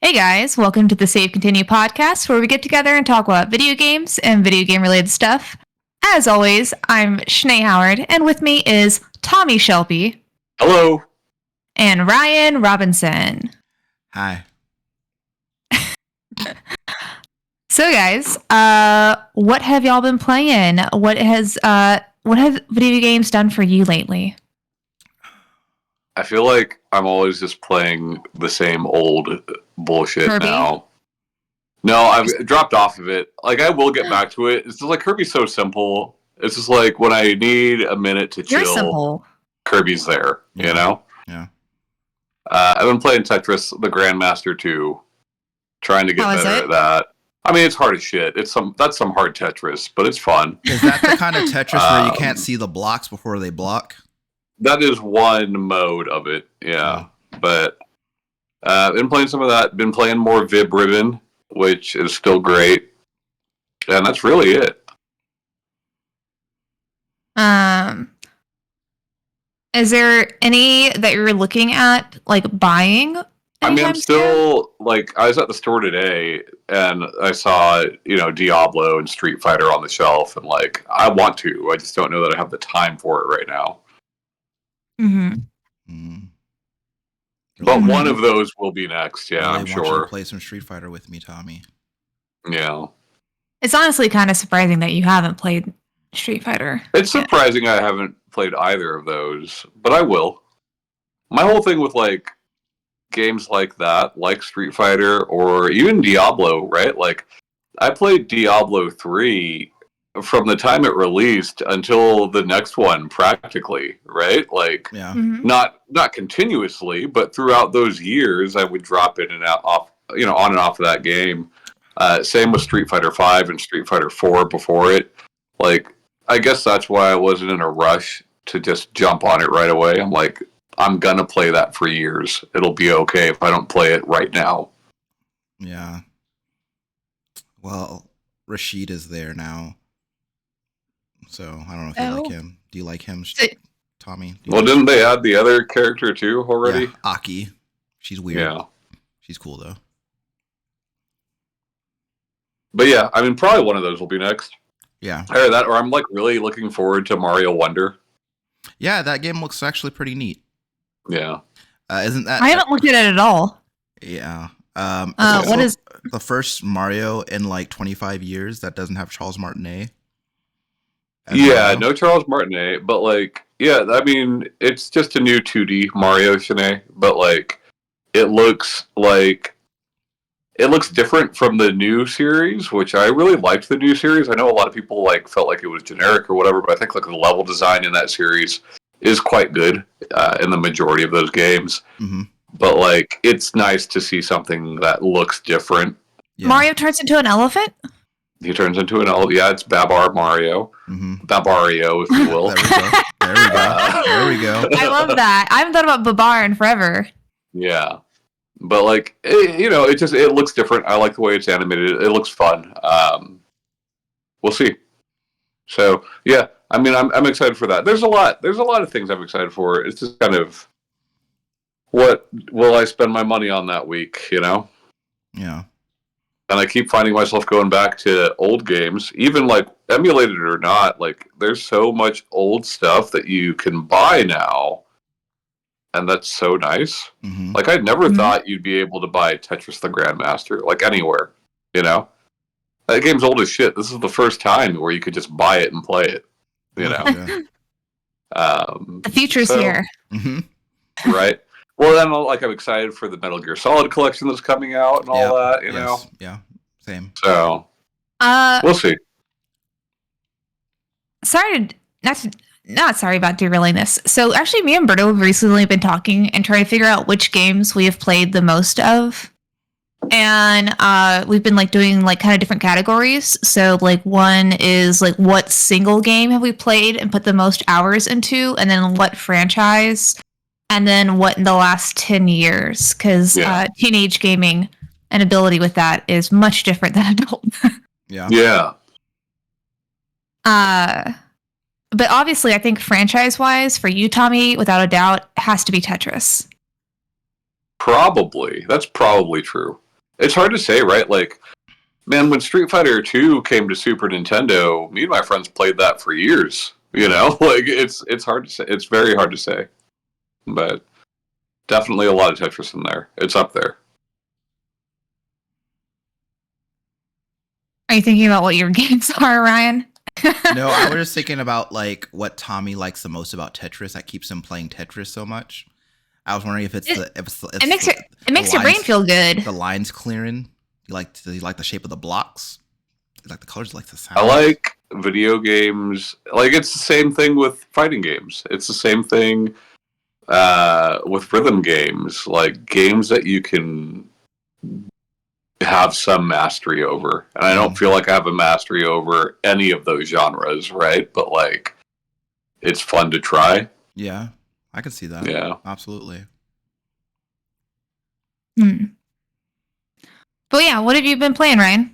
Hey guys, welcome to the Save Continue podcast where we get together and talk about video games and video game related stuff. As always, I'm Shanae Howard, and with me is Tommy Shelby. Hello. And Ryan Robinson. Hi. So guys, what have y'all been playing? What have video games done for you lately? I feel like I'm always just playing the same old bullshit Kirby? now. No, I've dropped off of it. Like, I will get back to it. It's just like Kirby's so simple. It's just like when I need a minute to chill, You're simple. Kirby's there, you know? Yeah. I've been playing Tetris, the Grandmaster 2, trying to get How is better it? at that. I mean, it's hard as shit. That's some hard Tetris, but it's fun. Is that the kind of Tetris where you can't see the blocks before they block? That is one mode of it, yeah. But been playing some of that. Been playing more Vib Ribbon, which is still great. And that's really it. Is there any that you're looking at, like, buying? I mean, I'm anytime soon? still, like, I was at the store today, and I saw, Diablo and Street Fighter on the shelf, and, like, I want to. I just don't know that I have the time for it right now. Mm-hmm. But one of those will be next, yeah, I'm I want you to sure. play some Street Fighter with me, Tommy. Yeah. It's honestly kind of surprising that you haven't played Street Fighter. It's surprising I haven't played either of those, but I will. My whole thing with, like, games like that, like Street Fighter, or even Diablo, right? Like, I played Diablo 3 from the time it released until the next one, practically, right? Like, Yeah. Mm-hmm. not continuously, but throughout those years, I would drop in and out, on and off of that game. Same with Street Fighter 5 and Street Fighter 4 before it. Like, I guess that's why I wasn't in a rush to just jump on it right away. I'm like, I'm gonna play that for years. It'll be okay if I don't play it right now. Yeah. Well, Rashid is there now. So, I don't know if you like him. Do you like him, Tommy? Well, didn't they add the other character too already? Yeah, Aki. She's weird. Yeah. She's cool, though. But yeah, I mean, probably one of those will be next. Yeah. Either that, or I'm like really looking forward to Mario Wonder. Yeah, that game looks actually pretty neat. Yeah. Isn't that... I haven't looked at it at all. Yeah. What is the first Mario in like 25 years that doesn't have Charles Martinet? Yeah, no Charles Martinet, but like, yeah, I mean, it's just a new 2D Mario, Shanae, but like, it looks different from the new series, which I really liked the new series. I know a lot of people like felt like it was generic or whatever, but I think like the level design in that series is quite good in the majority of those games. Mm-hmm. But like, it's nice to see something that looks different. Yeah. Mario turns into an elephant? He turns into an elf. Yeah, it's Babar Mario. Mm-hmm. Babario, if you will. There we go. I love that. I haven't thought about Babar in forever. Yeah. But like, it looks different. I like the way it's animated. It looks fun. We'll see. So yeah, I mean, I'm excited for that. There's a lot of things I'm excited for. It's just kind of, what will I spend my money on that week? Yeah. And I keep finding myself going back to old games, even like emulated or not. Like, there's so much old stuff that you can buy now. And that's so nice. Mm-hmm. Like, I never thought you'd be able to buy Tetris the Grandmaster, like, anywhere, That game's old as shit. This is the first time where you could just buy it and play it, Yeah. The future's here. Mm-hmm. Right? Well, then, like, I'm excited for the Metal Gear Solid collection that's coming out and all that, know? Yeah, same. So, we'll see. Not sorry about derailing this. So actually, me and Berto have recently been talking and trying to figure out which games we have played the most of. And we've been like doing like kind of different categories. So like one is like what single game have we played and put the most hours into, and then what franchise, and then what in the last 10 years, because teenage gaming and ability with that is much different than adult. Yeah. But obviously, I think franchise-wise, for you, Tommy, without a doubt, has to be Tetris. Probably. That's probably true. It's hard to say, right? Like, man, when Street Fighter 2 came to Super Nintendo, me and my friends played that for years. You know, like it's hard to say. It's very hard to say, but definitely a lot of Tetris in there. It's up there. Are you thinking about what your games are, Ryan? No, I was just thinking about like what Tommy likes the most about Tetris that keeps him playing Tetris so much. I was wondering if it's it makes your brain feel good. The lines clearing. You like the shape of the blocks. You like the colors. You like the sound. I like video games. Like it's the same thing with fighting games. It's the same thing with rhythm games. Like games that you can have some mastery over. And I don't feel like I have a mastery over any of those genres, right? But like it's fun to try. Yeah, I can see that. Yeah. Absolutely. But yeah, what have you been playing, Ryan?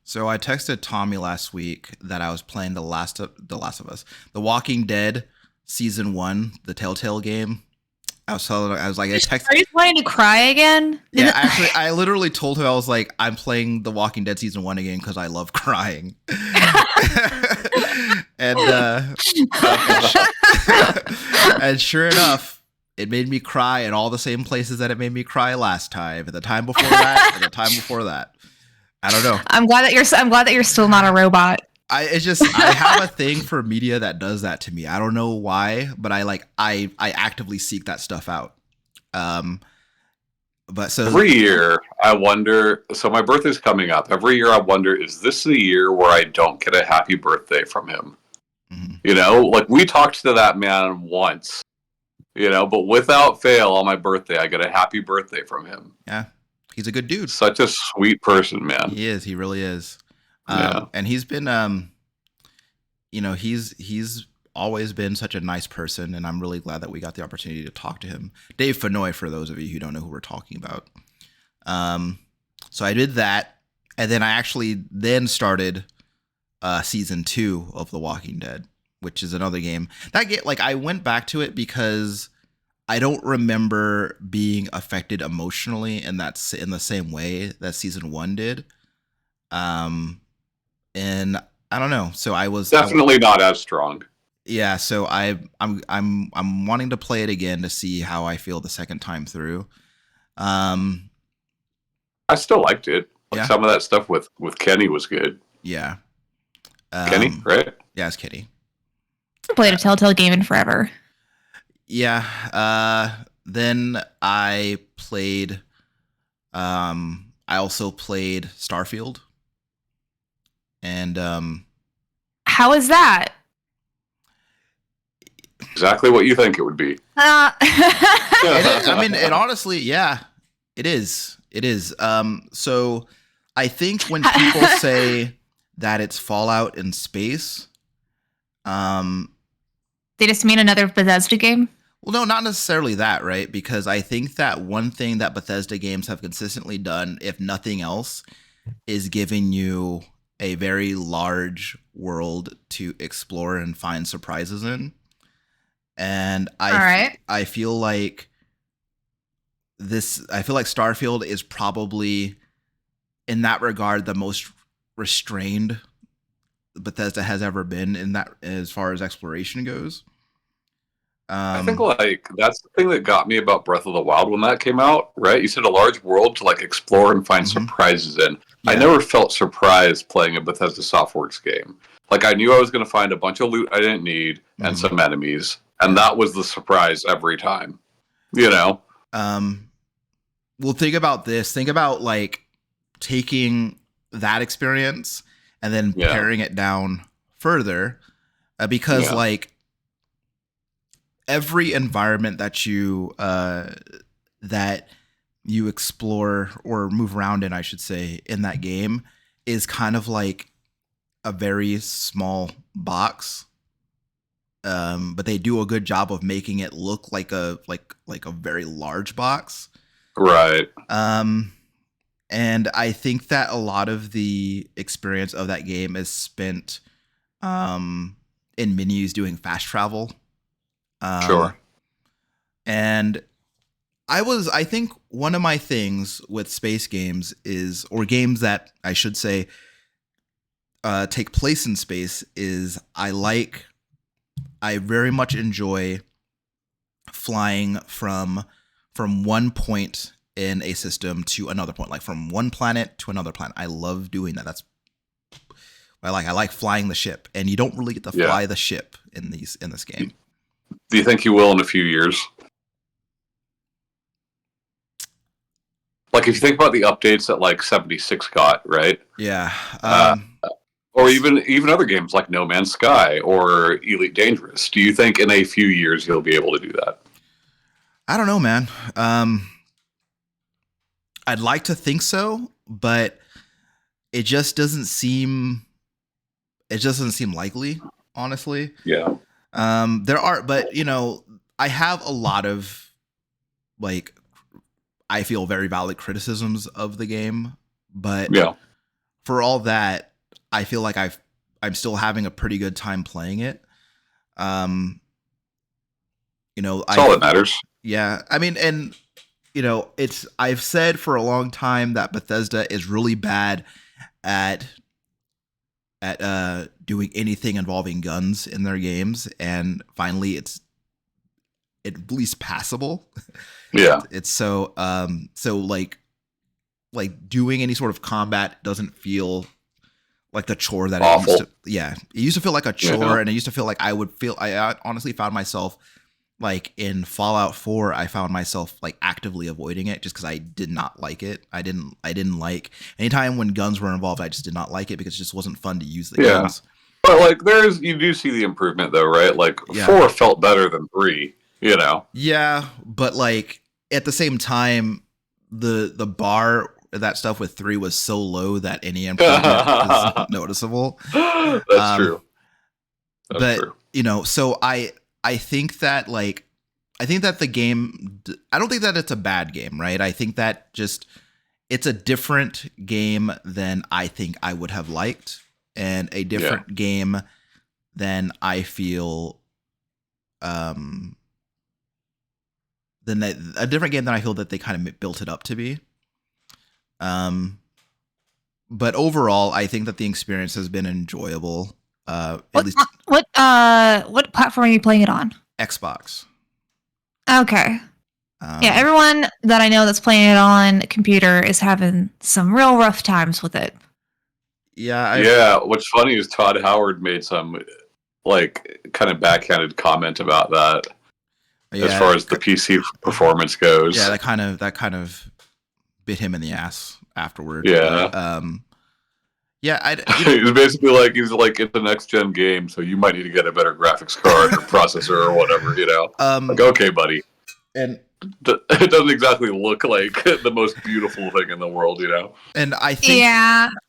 So I texted Tommy last week that I was playing The Last of Us, The Walking Dead Season 1, the Telltale game. I was like, Are you wanting to cry again? Yeah, actually, I literally told her, I was like, I'm playing The Walking Dead Season 1 again because I love crying. and and sure enough, it made me cry in all the same places that it made me cry last time, and the time before that, and the time before that. I don't know. I'm glad that you're still not a robot. I have a thing for media that does that to me. I don't know why, but I actively seek that stuff out. But so every year I wonder, so my birthday's coming up. Every year I wonder, is this the year where I don't get a happy birthday from him? Mm-hmm. You know, like we talked to that man once, you know, but without fail on my birthday, I get a happy birthday from him. Yeah. He's a good dude. Such a sweet person, man. He is. He really is. Yeah. And he's been, you know, he's always been such a nice person, and I'm really glad that we got the opportunity to talk to him. Dave Fenoy, for those of you who don't know who we're talking about. So I did that, and then I actually then started season 2 of The Walking Dead, which is another game that I went back to it because I don't remember being affected emotionally in the same way that season 1 did. And I don't know. So I was definitely not as strong. Yeah, so I'm wanting to play it again to see how I feel the second time through. I still liked it. Like some of that stuff with Kenny was good. Yeah. Kenny, right? Yeah, it's Kenny. I haven't played a Telltale game in forever. Yeah. Then I played I also played Starfield. And how is that? Exactly what you think it would be. It is. I mean, it honestly, yeah, it is. It is. So I think when people say that it's Fallout in space, they just mean another Bethesda game? Well, no, not necessarily that, right? Because I think that one thing that Bethesda games have consistently done, if nothing else, is giving you a very large world to explore and find surprises in. And I feel like Starfield is probably, in that regard, the most restrained Bethesda has ever been in that, as far as exploration goes. I think like that's the thing that got me about Breath of the Wild when that came out, right? You said a large world to like explore and find surprises in. Yeah. I never felt surprised playing a Bethesda Softworks game. Like I knew I was going to find a bunch of loot I didn't need and some enemies, and that was the surprise every time. You know. Well, think about this. Think about like taking that experience and then paring it down further, because like every environment that you explore or move around in, I should say, in that game is kind of like a very small box. But they do a good job of making it look like a very large box. Right. And I think that a lot of the experience of that game is spent in menus doing fast travel. Sure. And I think one of my things with space games is, or games that I should say take place in space, is I very much enjoy flying from one point in a system to another point, like from one planet to another planet. I love doing that. That's what I like. I like flying the ship, and you don't really get to fly the ship in this game. Do you think you will in a few years? Like, if you think about the updates that like 76 got, right? Yeah. Or even other games like No Man's Sky or Elite Dangerous. Do you think in a few years you'll be able to do that? I don't know, man. I'd like to think so, but it just doesn't seem likely, honestly. Yeah. But I have a lot of, like, I feel very valid criticisms of the game, but for all that, I feel like I'm still having a pretty good time playing it. That's all that matters. Yeah, I mean, and I've said for a long time that Bethesda is really bad at doing anything involving guns in their games, and finally it's at least passable. Yeah. It's so like doing any sort of combat doesn't feel like the chore that awful. It used to feel like a chore, and it used to feel like I honestly found myself, like in Fallout 4, I found myself like actively avoiding it just because I did not like it. I didn't like anytime when guns were involved. I just did not like it because it just wasn't fun to use the guns. But like, you do see the improvement though, right? Like 4 felt better than 3. Yeah, but like at the same time, the bar that stuff with 3 was so low that any improvement is noticeable. That's true. That's true. So I think that the game, I don't think that it's a bad game, right? I think that just it's a different game than I think I would have liked, and a different game than I feel a different game than I feel that they kind of built it up to be. But overall, I think that the experience has been enjoyable. At least what platform are you playing it on? Xbox. Okay. Yeah, everyone that I know that's playing it on computer is having some real rough times with it. Yeah. What's funny is Todd Howard made some like kind of backhanded comment about that. As far as the PC performance goes. Yeah, that kind of bit him in the ass afterward. Yeah. He was basically like, it's a next gen game, so you might need to get a better graphics card or processor or whatever, like, okay, buddy. And it doesn't exactly look like the most beautiful thing in the world, And I think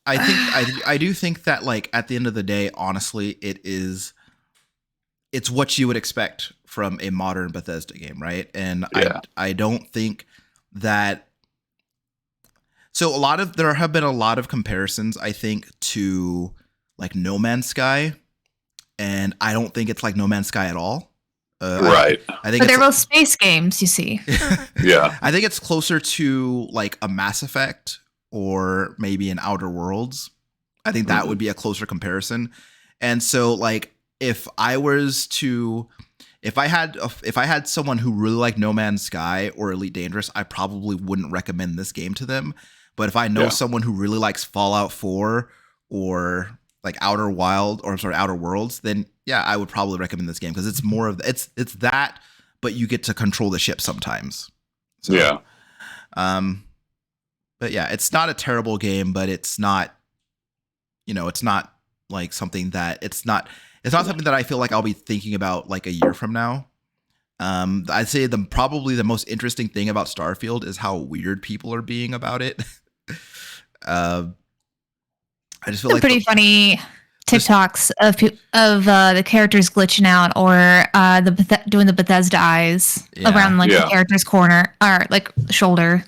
I do think that, like, at the end of the day, honestly, it's what you would expect from a modern Bethesda game, right? And I don't think that. So there have been a lot of comparisons, I think, to like No Man's Sky, and I don't think it's like No Man's Sky at all. Right. I think but they're both space games, you see. Yeah. I think it's closer to like a Mass Effect or maybe an Outer Worlds. I think that would be a closer comparison. And so, like, if I had someone who really liked No Man's Sky or Elite Dangerous, I probably wouldn't recommend this game to them. But if I know someone who really likes Fallout 4 or like Outer Worlds, then I would probably recommend this game because it's more of it's that, but you get to control the ship sometimes. So, but it's not a terrible game, but it's not, it's not like something that it's not something that I feel like I'll be thinking about like a year from now. I'd say probably the most interesting thing about Starfield is how weird people are being about it. I just feel like pretty funny TikToks of the characters glitching out or doing the Bethesda eyes around like the character's corner or like shoulder.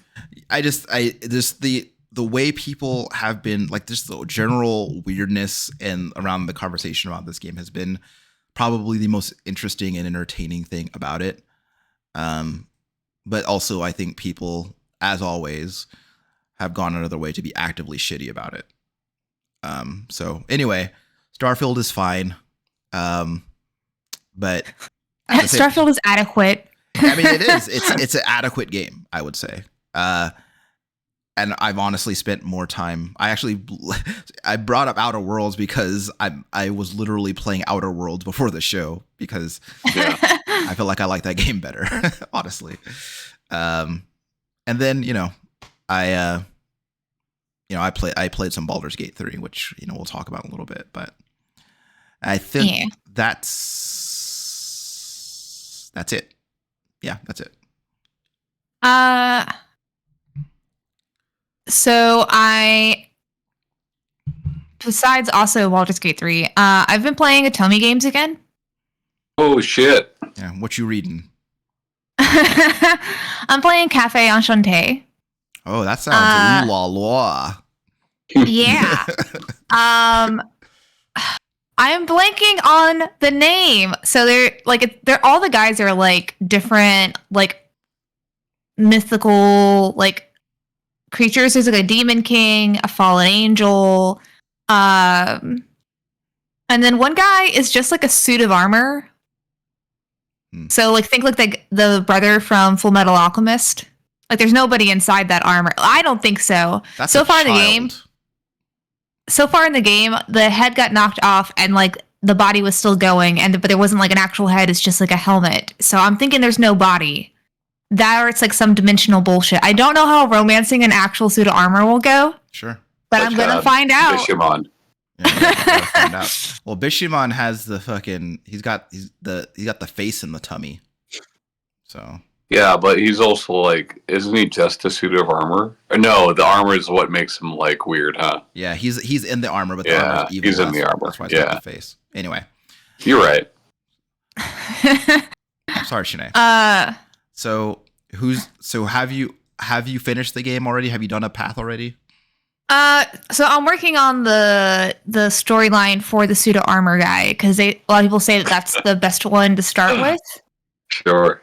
The way people have been like, just the general weirdness and around the conversation about this game has been probably the most interesting and entertaining thing about it. but also I think people, as always, have gone out of their way to be actively shitty about it. So anyway, Starfield is fine. But Starfield is adequate. I mean, it is. It's an adequate game, I would say. And I've honestly spent more time. I brought up Outer Worlds because I was literally playing Outer Worlds before the show because I feel like I like that game better, honestly. And then I played some Baldur's Gate 3, which we'll talk about in a little bit. But I think that's it. Yeah, that's it. So besides also Baldur's Gate 3, I've been playing Atomi games again. Oh shit! Yeah, what you reading? I'm playing Cafe Enchanté. Oh, that sounds ooh la la. Yeah. I am blanking on the name. So they're all the guys are like different like mythical like creatures. There's like a demon king, a fallen angel, and then one guy is just like a suit of armor. So like think like the brother from Full Metal Alchemist. Like there's nobody inside that armor. I don't think so. That's so far in the game, the head got knocked off and like the body was still going, but there wasn't like an actual head. It's just like a helmet. So I'm thinking there's no body. That or it's like some dimensional bullshit. I don't know how romancing an actual suit of armor will go. Sure. But I'm gonna find out. Bishamon. Yeah, gotta find out. Well, Bishamon has the fucking he's got the face in the tummy. So yeah, but he's also like, isn't he just a suit of armor? Or no, the armor is what makes him like weird, huh? Yeah, he's in the armor, but the armor's evil. He's in the armor. That's why it's got the face. Anyway, you're right. I'm sorry, Shanae. So have you finished the game already? Have you done a path already? So I'm working on the storyline for the suit of armor guy because a lot of people say that that's the best one to start with. Sure.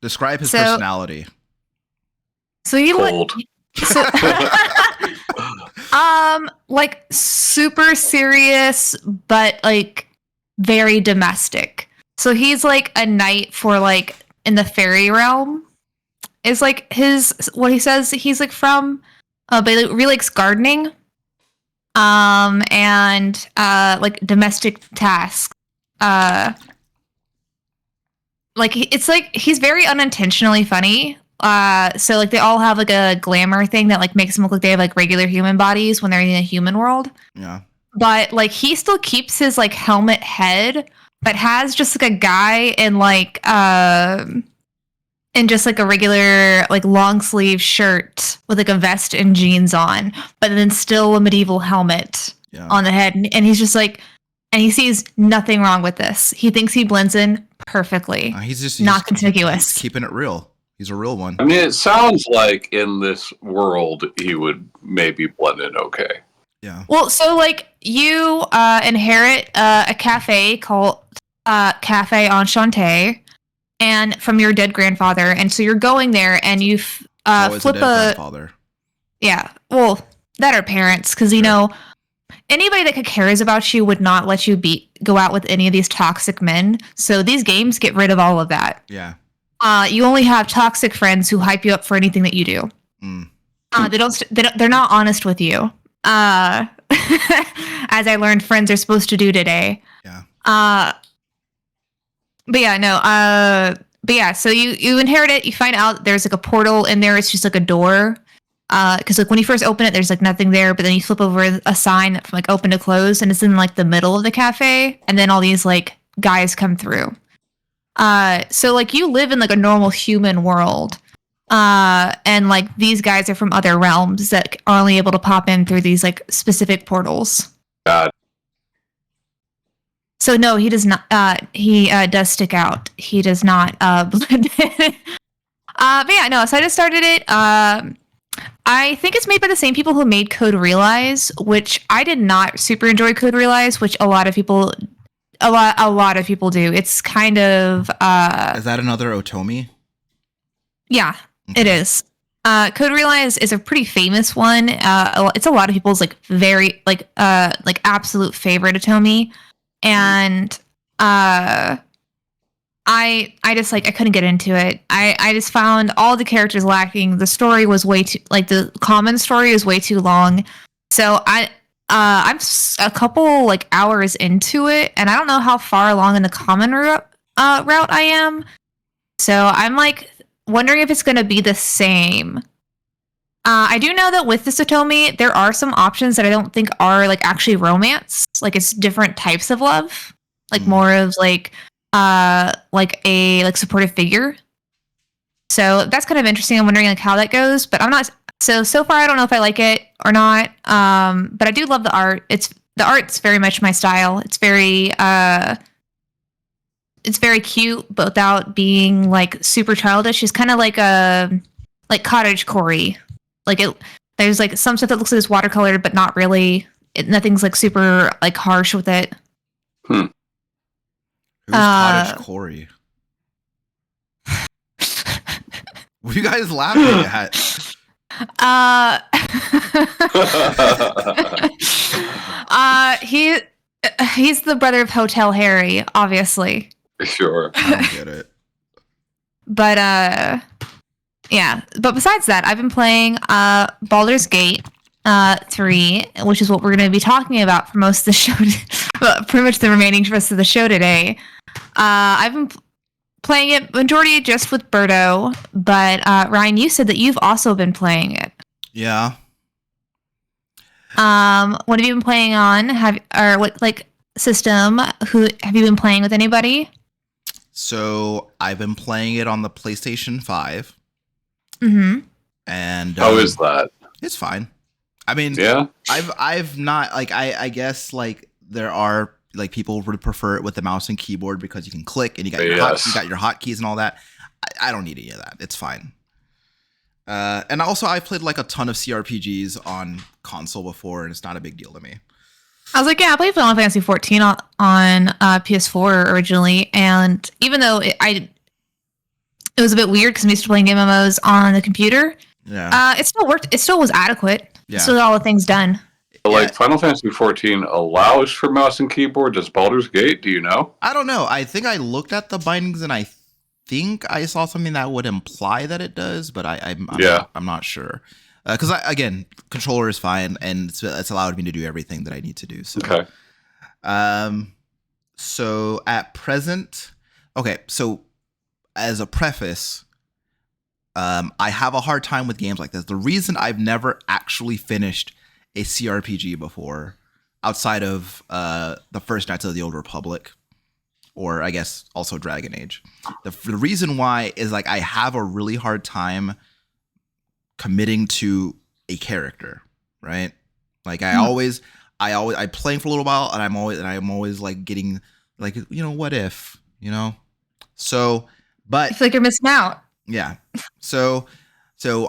Describe his personality. So he Cold. Like super serious, but like very domestic. So he's like a knight for like in the fairy realm. Is like what he says he's like from, but he really likes gardening, and like domestic tasks. Like it's like he's very unintentionally funny. So like they all have like a glamour thing that like makes them look like they have like regular human bodies when they're in a human world. Yeah. But like he still keeps his like helmet head, but has just like a guy in like in just like a regular like long sleeve shirt with like a vest and jeans on, but then still a medieval helmet on the head. And he's just like, and he sees nothing wrong with this. He thinks he blends in perfectly. He's not conspicuous. He's keeping it real. He's a real one. I mean, it sounds like in this world he would maybe blend in okay. Yeah. Well, so like you inherit a cafe called Cafe Enchanté, and from your dead grandfather, and so you're going there and you flip a grandfather. Yeah, well, that are parents, because you know anybody that cares about you would not let you go out with any of these toxic men. So these games get rid of all of that. Yeah. You only have toxic friends who hype you up for anything that you do. Mm. They're not honest with you. As I learned friends are supposed to do today. Yeah. But yeah, so you inherit it, you find out there's like a portal in there, it's just like a door. Because like when you first open it, there's like nothing there, but then you flip over a sign from like open to close, and it's in like the middle of the cafe, and then all these like guys come through. So like you live in like a normal human world. And like these guys are from other realms that are only able to pop in through these like specific portals. God. So no, he does not. He does stick out. He does not blend in. But yeah, no. So I just started it. I think it's made by the same people who made Code Realize, which I did not super enjoy Code Realize, which a lot of people A lot of people do. It's kind of Is that another Otomi? yeah, it is. Code Realize is a pretty famous one. It's a lot of people's like very like absolute favorite Otomi, and I just like I couldn't get into it. I just found all the characters lacking. The story was way too like the common story is way too long. So I'm a couple like hours into it, and I don't know how far along in the common route I am. So I'm like wondering if it's going to be the same. I do know that with the Satomi, there are some options that I don't think are like actually romance. Like it's different types of love, like more of like a like supportive figure. So that's kind of interesting. I'm wondering like how that goes, but I'm not. So far, I don't know if I like it or not. But I do love the art. The art's very much my style. It's very cute, but without being like super childish. It's kind of like a cottage core. Like there's like some stuff that looks like it's watercolored, but not really. Nothing's like super like harsh with it. Who's cottage core? What are you guys laughing at? He's the brother of Hotel Harry, obviously. Sure. I don't get it. But yeah. But besides that, I've been playing Baldur's Gate 3, which is what we're going to be talking about for most of the show. Pretty much the remaining rest of the show today. I've been playing it majority just with Birdo, but Ryan, you said that you've also been playing it. Yeah. What have you been playing on? What like system? Who have you been playing with? Anybody? So I've been playing it on the PlayStation 5. Mm-hmm. And how is that? It's fine. I mean, yeah. I've not like I guess like there are like people would prefer it with the mouse and keyboard because you can click and you got your hotkeys and all that. I don't need any of that. It's fine. And also I've played like a ton of CRPGs on console before, and it's not a big deal to me. I was like, yeah, I played Final Fantasy 14 on PS4 originally, and even though it was a bit weird because I'm used to playing MMOs on the computer. Yeah. It still worked. It still was adequate. Yeah. Still got all the things done. Like Final Fantasy 14 allows for mouse and keyboard. Does Baldur's Gate? Do you know? I don't know. I think I looked at the bindings and I think I saw something that would imply that it does, but I'm not sure. Because again, controller is fine and it's allowed me to do everything that I need to do. So, okay. So at present, okay. So as a preface, I have a hard time with games like this. The reason I've never actually finished a CRPG before, outside of the first Knights of the Old Republic, or I guess also Dragon Age. The reason why is like I have a really hard time committing to a character, right? Like I playing for a little while, and I'm always like getting like, you know, what if, you know? So, but I feel like you're missing out. Yeah. So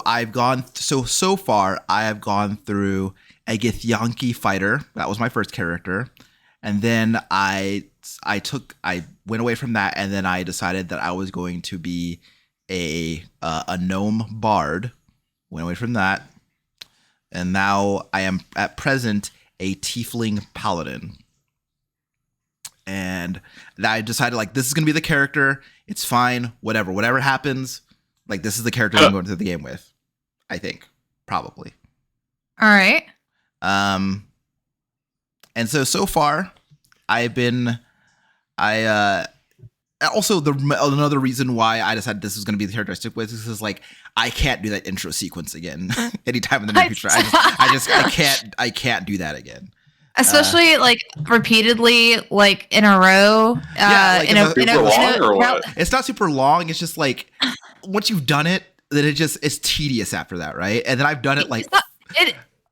I've gone so far I have gone through a Githyanki fighter. That was my first character. And then I went away from that, and then I decided that I was going to be a gnome bard. Went away from that. And now I am at present a tiefling paladin. And I decided like this is going to be the character. It's fine. Whatever happens, like this is the character I'm going to the game with. I think probably. All right. And so far, also another reason why I decided this was going to be the character I stick with is like I can't do that intro sequence again anytime in the near future. I can't do that again. Especially like repeatedly, like in a row. It's not super long. It's just like once you've done it, then it's tedious after that, right? And then I've done it like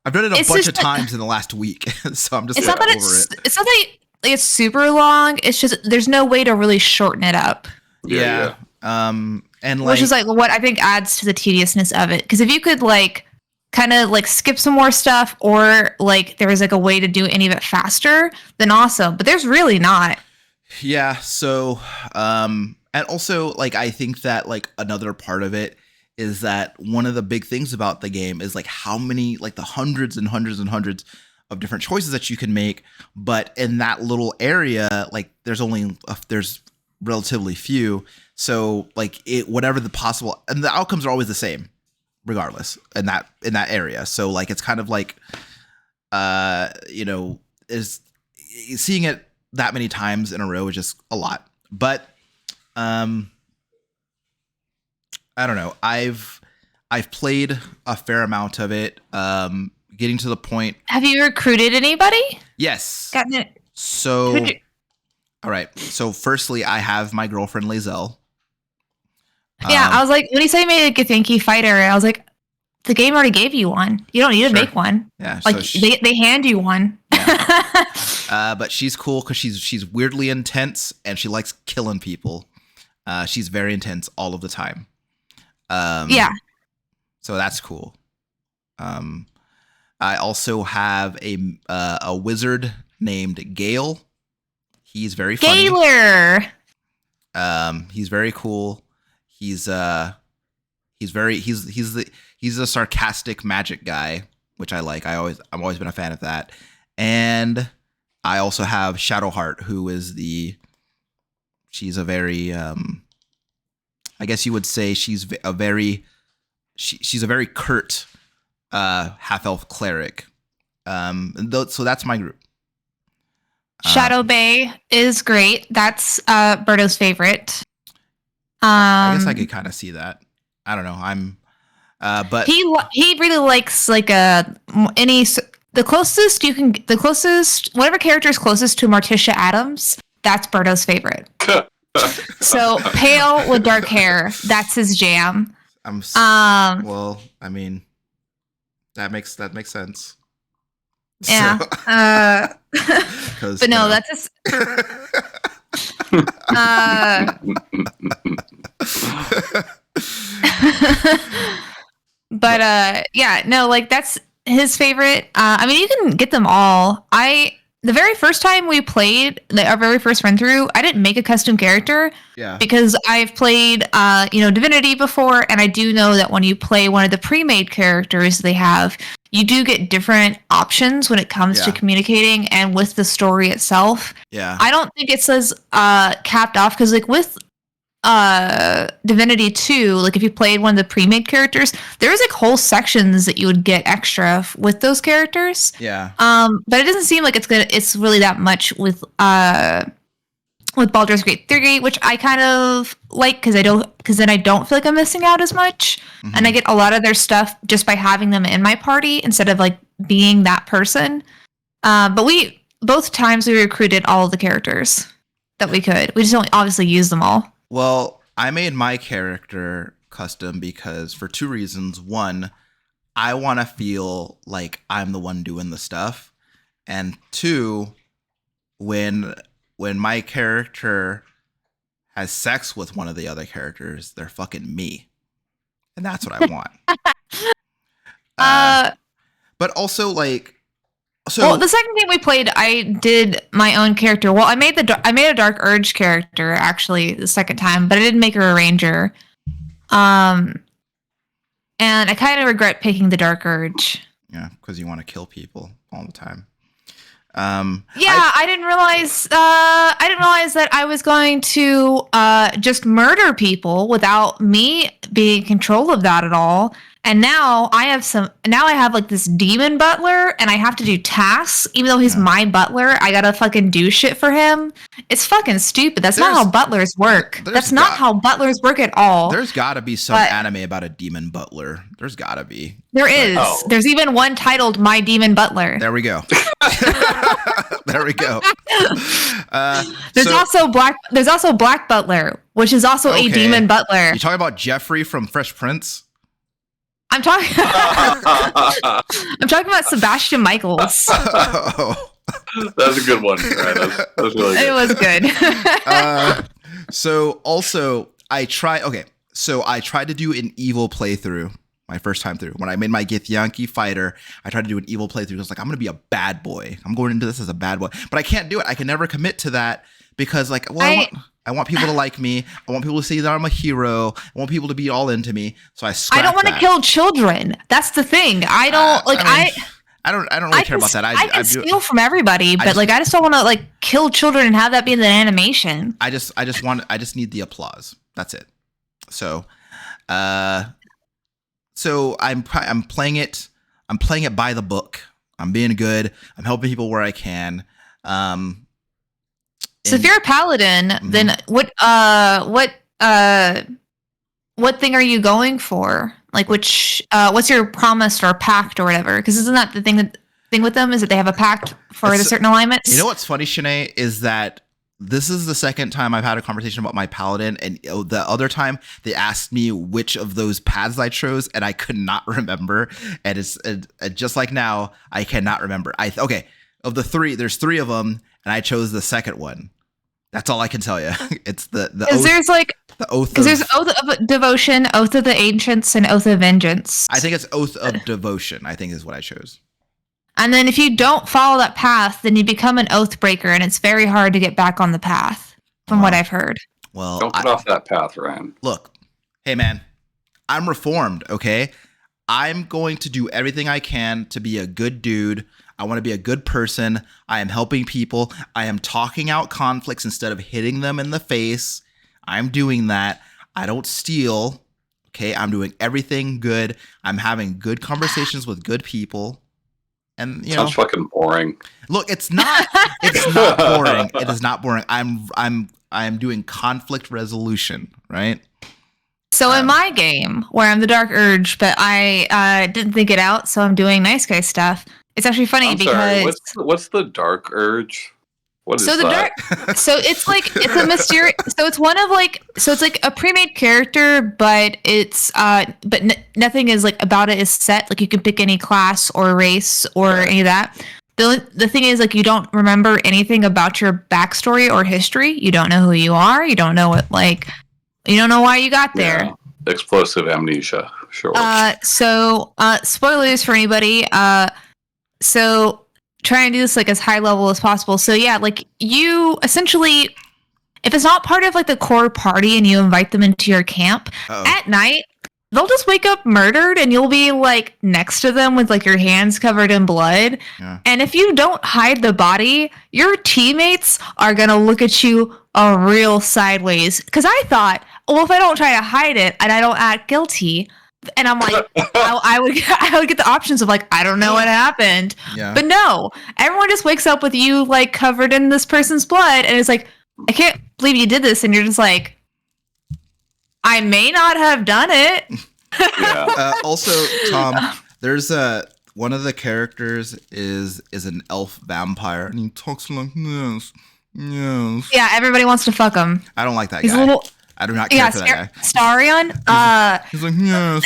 I've done it a bunch of times in the last week, so I'm just over it. It's not that it's super long. It's just there's no way to really shorten it up. Yeah. And like, which is like what I think adds to the tediousness of it. Because if you could like kind of like skip some more stuff, or like there was like a way to do any of it faster, then awesome. But there's really not. Yeah. So, and also, like, I think that like another part of it is that one of the big things about the game is like how many, like the hundreds and hundreds and hundreds of different choices that you can make. But in that little area, like there's relatively few. So like whatever the possible, and the outcomes are always the same regardless in that area. So like, it's kind of like, is seeing it that many times in a row is just a lot. But I don't know. I've played a fair amount of it. Getting to the point. Have you recruited anybody? Yes. Gotten it? So, all right. So, firstly, I have my girlfriend Lazelle. Yeah, I was like, when he said he made a Githyanki fighter, I was like, the game already gave you one. You don't need to make one. Yeah, like so they hand you one. Yeah. But she's cool because she's weirdly intense and she likes killing people. She's very intense all of the time. Yeah. So that's cool. I also have a wizard named Gale. He's very funny. Gaylor. He's very cool. He's a sarcastic magic guy, which I like. I've always been a fan of that. And I also have Shadowheart, who is she's a very I guess you would say she's a very curt half elf cleric. So that's my group. Shadow Bay is great. That's Berto's favorite. I guess I could kind of see that. I don't know. But he really likes like the closest whatever character is closest to Morticia Adams. That's Berto's favorite. So pale with dark hair, that's his jam. Well, I mean, that makes sense. Yeah. So, but no, that's just. Yeah, no, like that's his favorite. I mean, you can get them all. The very first time we played, our very first run through, I didn't make a custom character. Yeah. Because I've played, Divinity before, and I do know that when you play one of the pre-made characters they have, you do get different options when it comes to communicating and with the story itself. Yeah. I don't think it's as capped off because, like, with Divinity 2, like if you played one of the pre-made characters, there was like whole sections that you would get extra with those characters. Yeah. But it doesn't seem like it's really that much with Baldur's Gate 3, which I kind of like because then I don't feel like I'm missing out as much. Mm-hmm. And I get a lot of their stuff just by having them in my party instead of like being that person. But both times we recruited all of the characters that we could. We just don't obviously use them all. Well, I made my character custom because for two reasons. One, I want to feel like I'm the one doing the stuff. And two, when my character has sex with one of the other characters, they're fucking me. And that's what I want. But also like, well, the second game we played, I did my own character. Well, I made a Dark Urge character actually the second time, but I didn't make her a ranger. And I kind of regret picking the Dark Urge. Yeah, because you want to kill people all the time. I didn't realize that I was going to just murder people without me being in control of that at all. And now I have like this demon butler and I have to do tasks, even though he's my butler. I gotta fucking do shit for him. It's fucking stupid. That's not how butlers work. That's not how butlers work at all. There's gotta be some anime about a demon butler. There's gotta be. There is. There's even one titled My Demon Butler. There we go. There we go. There's also Black Butler, which is also a demon butler. You talking about Jeffrey from Fresh Prince? I'm talking about Sebastian Michaels. Oh. That's a good one. Right, that was really good. It was good. So also I tried to do an evil playthrough my first time through. When I made my Githyanki fighter, I tried to do an evil playthrough. I was like, I'm going to be a bad boy. I'm going into this as a bad boy. But I can't do it. I can never commit to that because like, well, I want people to like me. I want people to see that I'm a hero. I want people to be all into me. So I don't want to kill children. That's the thing. I don't I don't really care about that. I can steal from everybody, but I just don't want to like kill children and have that be in the animation. I just need the applause. That's it. So, I'm playing it. I'm playing it by the book. I'm being good. I'm helping people where I can. So if you're a paladin, then what thing are you going for? Like what's your promise or pact or whatever? Because isn't that the thing with them is that they have a pact for the certain alignments? You know what's funny, Shanae, is that this is the second time I've had a conversation about my paladin, and the other time they asked me which of those paths I chose, and I could not remember. And it's just like now, I cannot remember. Of the three, there's three of them, and I chose the second one. That's all I can tell you. It's the oath. There's like the oath. Because there's oath of devotion, oath of the ancients, and oath of vengeance. I think it's oath of devotion. I think is what I chose. And then if you don't follow that path, then you become an oath breaker, and it's very hard to get back on the path, from what I've heard. Well, don't get off that path, Ryan. Look, hey man, I'm reformed. Okay, I'm going to do everything I can to be a good dude. I want to be a good person. I am helping people. I am talking out conflicts instead of hitting them in the face. I'm doing that. I don't steal. Okay, I'm doing everything good. I'm having good conversations with good people. And sounds fucking boring. Look, it's not. It's not boring. It is not boring. I'm doing conflict resolution, right? So in my game, where I'm the Dark Urge, but I didn't think it out, so I'm doing nice guy stuff. It's actually funny because what's the Dark Urge? What is that? So it's like it's a mysterious. So it's one of like it's like a pre-made character, but it's nothing is like about it is set. Like you can pick any class or race or any of that. The thing is like you don't remember anything about your backstory or history. You don't know who you are. You don't know you don't know why you got there. Yeah. Explosive amnesia. Sure. So spoilers for anybody. So try and do this like as high level as possible. So yeah, like you essentially, if it's not part of like the core party and you invite them into your camp at night, they'll just wake up murdered and you'll be like next to them with like your hands covered in blood. Yeah. And if you don't hide the body, your teammates are going to look at you a real sideways. Cause I thought, well, if I don't try to hide it and I don't act guilty, and I'm like, I would get the options of like, I don't know what happened. Yeah. But no, everyone just wakes up with you like covered in this person's blood. And it's like, I can't believe you did this. And you're just like, I may not have done it. Yeah. Also, Tom, there's one of the characters is an elf vampire. And he talks like this. Yes. Yeah, everybody wants to fuck him. I don't like that guy. I do not care for that guy. Starion? He's like, yes.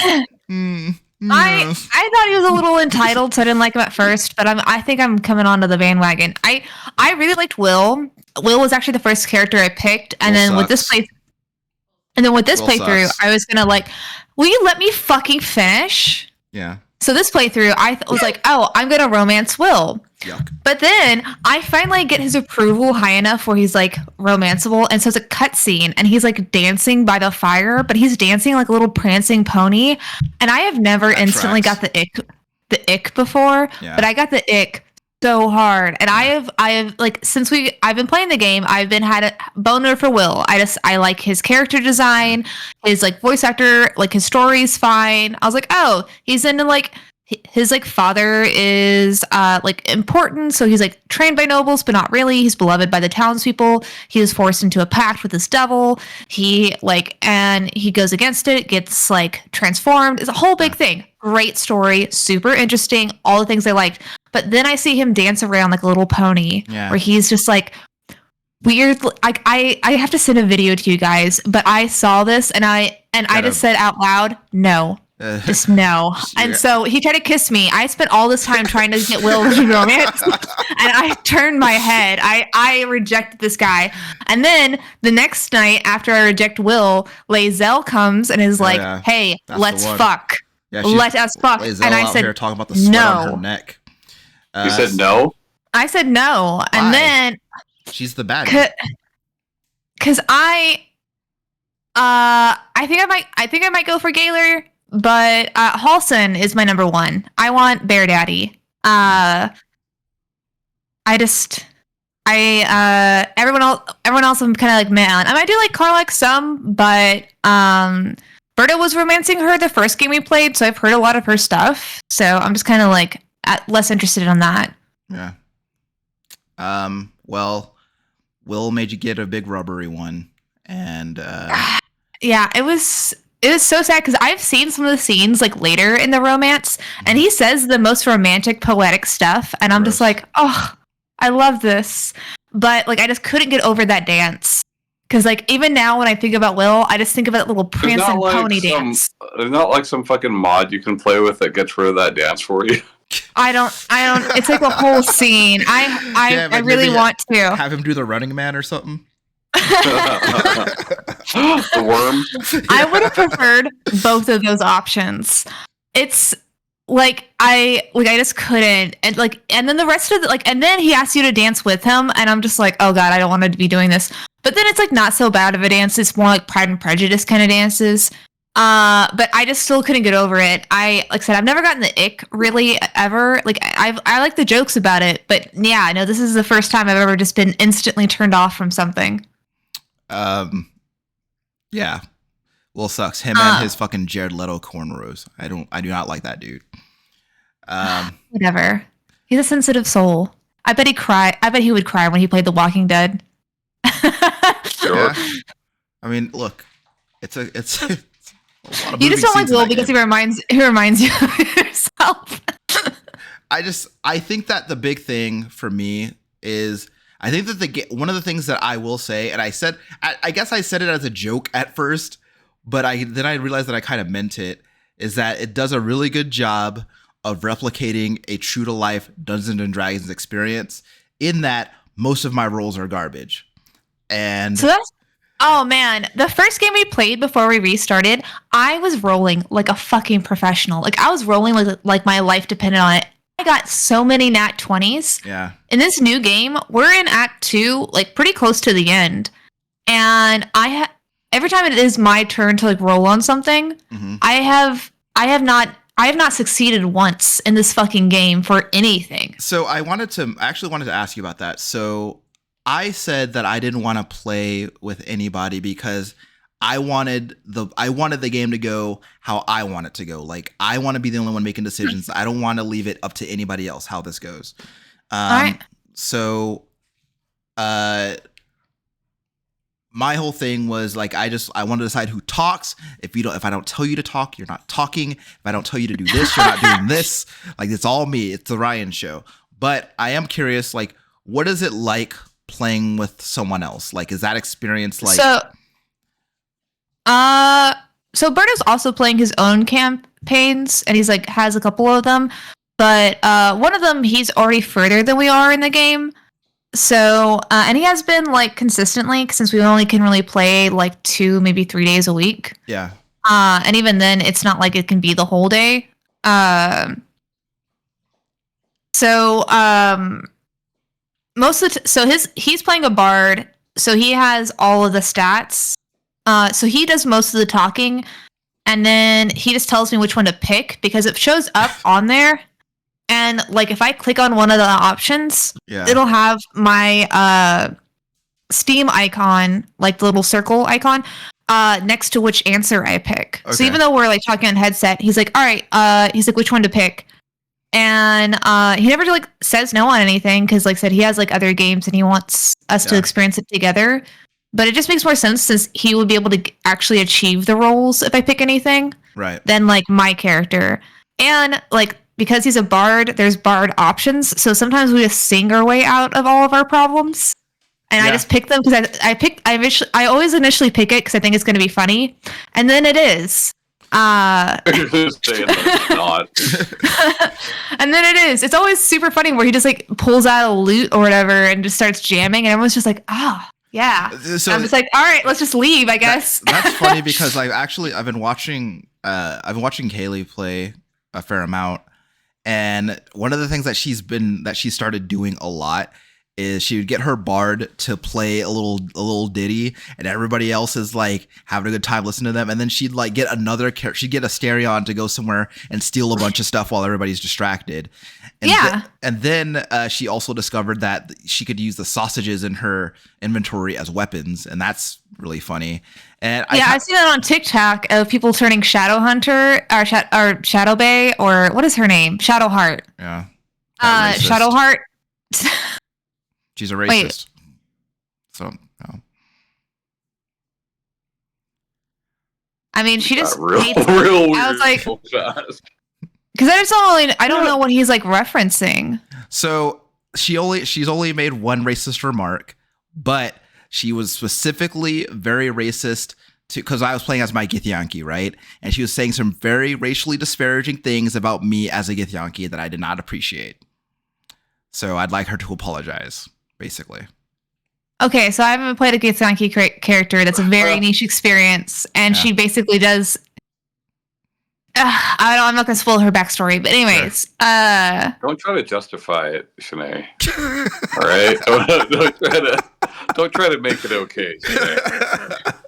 Yes. I thought he was a little entitled, so I didn't like him at first, but I think I'm coming onto the bandwagon. I really liked Will. Will was actually the first character I picked, and then with this playthrough, I was gonna like, will you let me fucking finish? Yeah. So this playthrough, I was like, oh, I'm gonna romance Will. Yuck. But then I finally get his approval high enough where he's like romanceable, and so it's a cutscene, and he's like dancing by the fire, but he's dancing like a little prancing pony, and I have never instantly got the ick before, but I got the ick so hard, and I have like since I've been playing the game, I've had a boner for Will. I like his character design, his like voice actor, like his story's fine. I was like, oh, he's into like. His like father is like important, so he's like trained by nobles, but not really. He's beloved by the townspeople. He is forced into a pact with this devil. He goes against it, gets like transformed. It's a whole big thing. Great story, super interesting, all the things I liked. But then I see him dance around like a little pony, where he's just like weird. Like I have to send a video to you guys, but I saw this and I just said out loud, no. Just no. And so he tried to kiss me. I spent all this time trying to get Will to romance, and I turned my head. I rejected this guy. And then the next night after I reject Will, Lae'zel comes and is like, hey, let's fuck. Yeah, let us fuck. Lae'zel and I out said, here talking about the sweat on her neck. You said no? I said no. Why? And then she's the bad one. Because I think I might go for Gaylor, but Halson is my number one. I want Bear Daddy. Everyone else I'm kind of like man. I do like Karlach some, but Berta was romancing her the first game we played, so I've heard a lot of her stuff. So I'm just kind of like less interested in that. Yeah. Well, Will made you get a big rubbery one, and yeah, it was so sad because I've seen some of the scenes like later in the romance, and he says the most romantic, poetic stuff, and I'm just like, oh, I love this, but like I just couldn't get over that dance. Because like even now when I think about Will, I just think of that little prancing pony dance. There's not like some fucking mod you can play with that gets rid of that dance for you. I don't. It's like a whole scene. I really want to have him do the Running Man or something. The worm. I would have preferred both of those options. It's like I just couldn't, and then the rest of and then he asks you to dance with him, and I'm just like, oh god, I don't want to be doing this. But then it's like not so bad of a dance. It's more like Pride and Prejudice kind of dances. But I just still couldn't get over it. Like I said, I've never gotten the ick really ever. Like I like the jokes about it, but yeah, no, this is the first time I've ever just been instantly turned off from something. Yeah. Will sucks. Him and his fucking Jared Leto cornrows. I do not like that dude. Whatever. He's a sensitive soul. I bet he would cry when he played The Walking Dead. Sure. Yeah. I mean, look, it's a lot of you just don't like Will because game. he reminds you of yourself. I think that the big thing for me is I think that one of the things that I will say, and I guess I said it as a joke at first, but then I realized that I kind of meant it, is that it does a really good job of replicating a true to life Dungeons and Dragons experience in that most of my rolls are garbage. And so oh man, the first game we played before we restarted, I was rolling like a fucking professional. Like I was rolling like my life depended on it. I got so many nat 20s. Yeah. In this new game, we're in Act 2, like pretty close to the end. And every time it is my turn to like roll on something, mm-hmm. I have not succeeded once in this fucking game for anything. So I actually wanted to ask you about that. So I said that I didn't want to play with anybody because I wanted the game to go how I want it to go. Like I want to be the only one making decisions. I don't want to leave it up to anybody else how this goes. All right. So my whole thing was like I want to decide who talks. If I don't tell you to talk, you're not talking. If I don't tell you to do this, you're not doing this. Like it's all me. It's the Ryan show. But I am curious, like, what is it like playing with someone else? Like, is that experience like so Berto's also playing his own campaigns, and he's like has a couple of them, but one of them he's already further than we are in the game. So and he has been like consistently since we only can really play like 2, maybe 3 days a week. Yeah. And even then, it's not like it can be the whole day. He's playing a bard, so he has all of the stats. So he does most of the talking, and then he just tells me which one to pick because it shows up on there. And like if I click on one of the options, it'll have my Steam icon, like the little circle icon, next to which answer I pick. Okay. So even though we're like talking on headset, he's like, all right, he's like, which one to pick? And he never like says no on anything because like I said, he has like other games and he wants us to experience it together. But it just makes more sense since he would be able to actually achieve the roles if I pick anything, right? Than like my character. And like because he's a bard, there's bard options. So sometimes we just sing our way out of all of our problems. And I just pick them because I always initially pick it because I think it's going to be funny, and then it is. And then it is. It's always super funny where he just like pulls out a lute or whatever and just starts jamming, and everyone's just like, "Ah, oh, yeah." So I'm just like, "All right, let's just leave, I guess." That's funny because I've been watching Kaylee play a fair amount, and one of the things that she started doing a lot is she would get her bard to play a little ditty, and everybody else is like having a good time listening to them, and then she'd like get she'd get a Stereon to go somewhere and steal a bunch of stuff while everybody's distracted. And and then she also discovered that she could use the sausages in her inventory as weapons, and that's really funny. And I've seen that on TikTok of people turning Shadowhunter or Shadow Bay, or what is her name? Shadowheart. Yeah. Shadowheart. She's a racist. So, no. I mean, she just real hates weird. I was like, because I don't know what he's like referencing. So she's only made one racist remark, but she was specifically very racist because I was playing as my Githyanki, right? And she was saying some very racially disparaging things about me as a Githyanki that I did not appreciate. So I'd like her to apologize, basically. Okay, so I haven't played a Githyanki character. That's a very niche experience, and she basically does. I'm not gonna spoil her backstory, but anyways, don't try to justify it, Shanae. All right, don't try to make it okay, Shanae.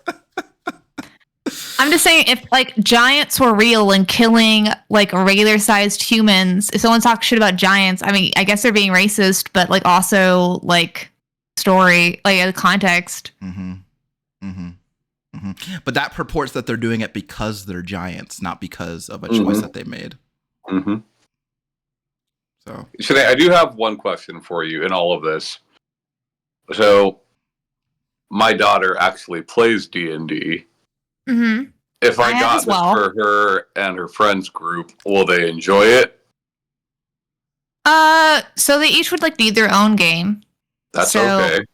I'm just saying, if like giants were real and killing like regular sized humans, if someone talks shit about giants, I mean, I guess they're being racist, but like also like story, like context. But that purports that they're doing it because they're giants, not because of a choice that they made. So, Shanae, I do have one question for you in all of this. So, my daughter actually plays D&D. If I got this for her and her friends group, will they enjoy it? So they each would like need their own game. That's okay.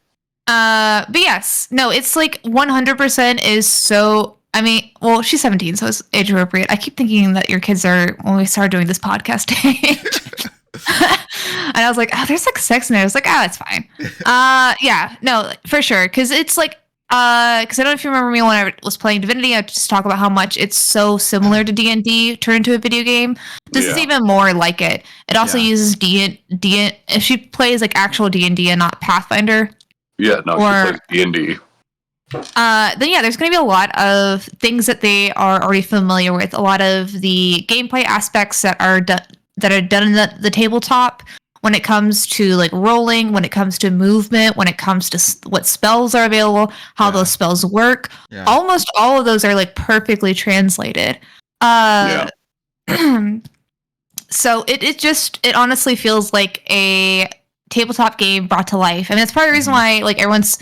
But yes, no, it's like 100% is so. I mean, well, she's 17, so it's age appropriate. I keep thinking that your kids are when we started doing this podcast age. And I was like, oh, there's like sex in there. I was like, oh, it's fine. Yeah, no, for sure, because it's like. Because I don't know if you remember me when I was playing Divinity, I just talk about how much it's so similar to D&D turned into a video game. This is even more like it. It also uses D. If she plays like actual D&D and not Pathfinder. Yeah, no, she plays D&D. Then there's going to be a lot of things that they are already familiar with. A lot of the gameplay aspects that are done in the tabletop. When it comes to like rolling, when it comes to movement, when it comes to what spells are available, how those spells work, almost all of those are like perfectly translated. So it honestly feels like a tabletop game brought to life. I mean, that's part of the reason why like everyone's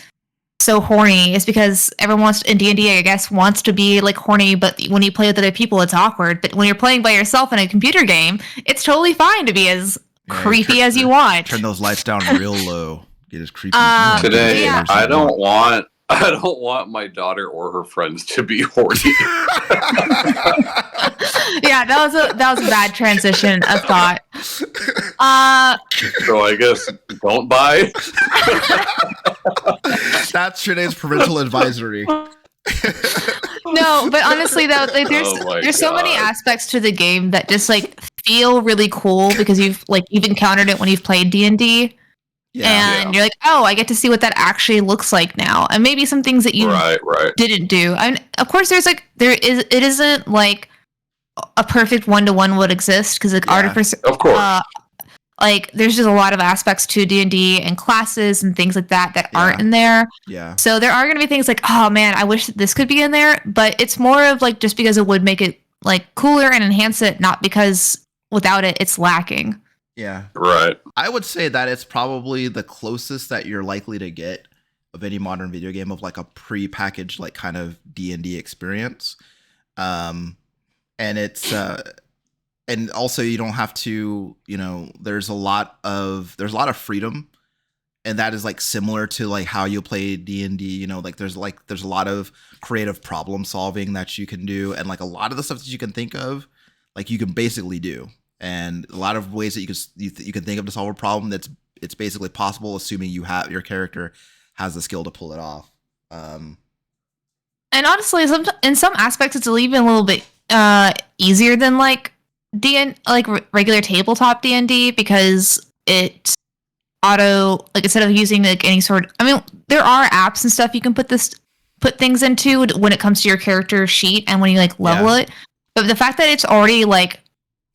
so horny is because everyone wants in D&D, I guess, wants to be like horny, but when you play with other people, it's awkward. But when you're playing by yourself in a computer game, it's totally fine to be as creepy as you want. Turn those lights down real low. Get as creepy. Today, I don't want my daughter or her friends to be horny. That was a bad transition of thought. So I guess don't buy. That's Shanae's parental advisory. No, but honestly though, like, there's so many aspects to the game that just like feel really cool because you've encountered it when you've played D&D. And you're like, oh, I get to see what that actually looks like now, and maybe some things that you didn't do. And of course, it isn't like a perfect 1-to-1 would exist because like artificer, of course, like there's just a lot of aspects to D&D and classes and things like that aren't in there. Yeah. So there are going to be things like, oh man, I wish this could be in there, but it's more of like just because it would make it like cooler and enhance it, not because without it, it's lacking. Yeah. Right. I would say that it's probably the closest that you're likely to get of any modern video game of like a pre-packaged like kind of D&D experience. And it's and also you don't have to, there's a lot of freedom, and that is like similar to like how you play D&D, like there's a lot of creative problem solving that you can do, and like a lot of the stuff that you can think of, like you can basically do. And a lot of ways that you can think of to solve a problem it's basically possible, assuming your character has the skill to pull it off. And honestly, in some aspects, it's even a little bit easier than like regular tabletop D&D because it instead of using like any sort. I mean, there are apps and stuff you can put things into when it comes to your character sheet and when you like level it. But the fact that it's already like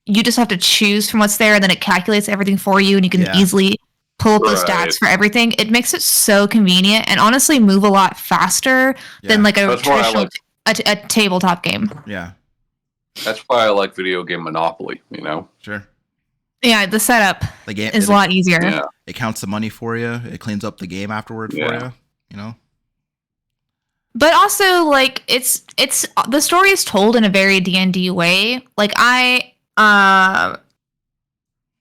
you just have to choose from what's there and then it calculates everything for you and you can easily pull up those stats for everything. It makes it so convenient and honestly move a lot faster than like a traditional a tabletop game. Yeah. That's why I like video game Monopoly, you know? Sure. Yeah, the setup is a lot easier. Yeah. It counts the money for you. It cleans up the game afterward for you, you know? But also, like, it's the story is told in a very D&D way. Like,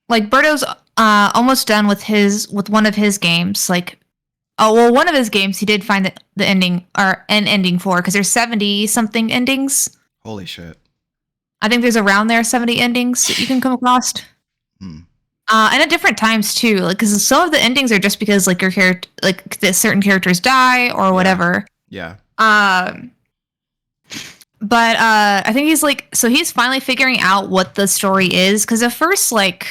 Berto's almost done with one of his games. Like, one of his games he did find the ending or an ending for because there's 70 something endings. Holy shit! I think there's around there 70 endings that you can come across. And at different times too, like because some of the endings are just because like your character, like certain characters die or whatever. Yeah. But I think he's finally figuring out what the story is because the first like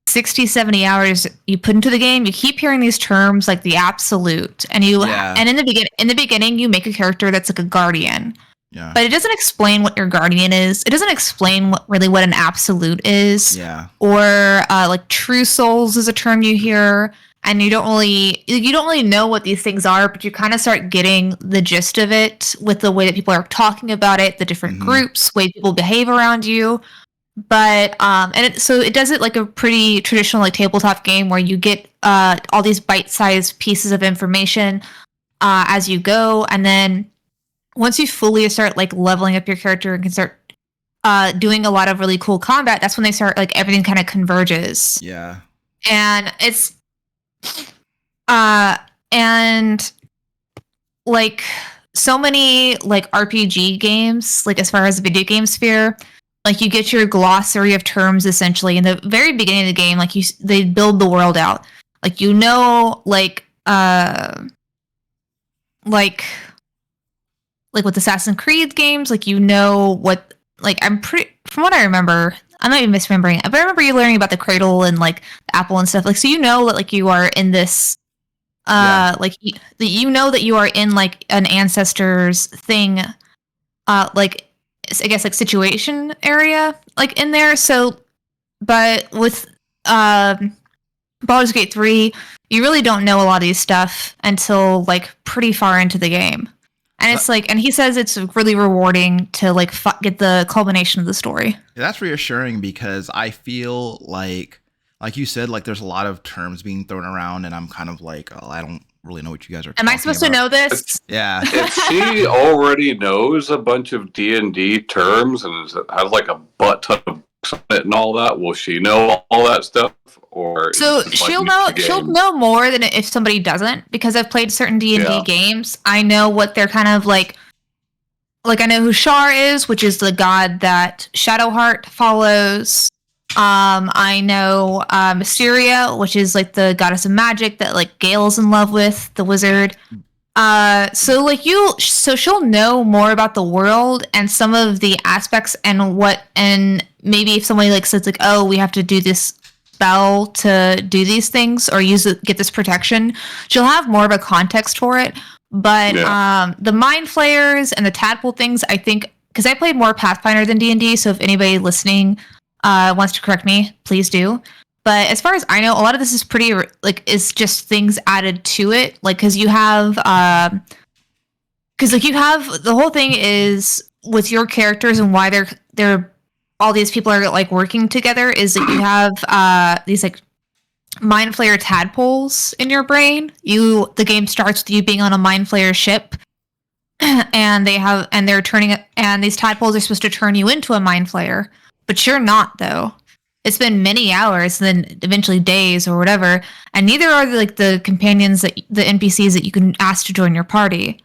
60, 70 hours you put into the game, you keep hearing these terms like the absolute, and and in the beginning you make a character that's like a guardian. Yeah. But it doesn't explain what your guardian is. It doesn't explain what an absolute is. Yeah. Or like true souls is a term you hear, and you don't really know what these things are, but you kind of start getting the gist of it with the way that people are talking about it, the different groups, way people behave around you. But so it does it like a pretty traditional like tabletop game where you get all these bite-sized pieces of information as you go, and then once you fully start like leveling up your character and can start doing a lot of really cool combat, that's when they start like everything kind of converges. Yeah. And it's and like so many like RPG games, like as far as the video game sphere, like you get your glossary of terms essentially in the very beginning of the game. Like they build the world out, like like with Assassin's Creed games, like what, like from what I remember, I might be misremembering it, but I remember you learning about the cradle and like the apple and stuff. Like so, that like you are in this, like that you are in like an ancestor's thing, like I guess like situation area, like in there. So, but with Baldur's Gate 3, you really don't know a lot of these stuff until like pretty far into the game. And it's like, and he says it's really rewarding to like get the culmination of the story. Yeah, that's reassuring because I feel like you said, like there's a lot of terms being thrown around, and I'm kind of like, oh, I don't really know what you guys are. Am I supposed to know this? Yeah. If she already knows a bunch of D&D terms and has like a butt ton of books on it and all that, will she know all that stuff? Or so she'll know more than if somebody doesn't, because I've played certain D&D games. I know what they're kind of like I know who Shar is, which is the god that Shadowheart follows. I know Mysteria, which is like the goddess of magic that like Gale's in love with, the wizard. So she'll know more about the world and some of the aspects and maybe if somebody like says like, oh, we have to do this spell to do these things or get this protection, she'll have more of a context for it. But the mind flayers and the tadpole things, I think, because I played more Pathfinder than D&D, so if anybody listening wants to correct me, please do. But as far as I know, a lot of this is pretty like is just things added to it, like because you have the whole thing is with your characters and why they're all these people are like working together is that you have these like mind flayer tadpoles in your brain. The game starts with you being on a mind flayer ship, and these tadpoles are supposed to turn you into a mind flayer, but you're not though. It's been many hours, and then eventually days or whatever, and neither are the companions the NPCs that you can ask to join your party.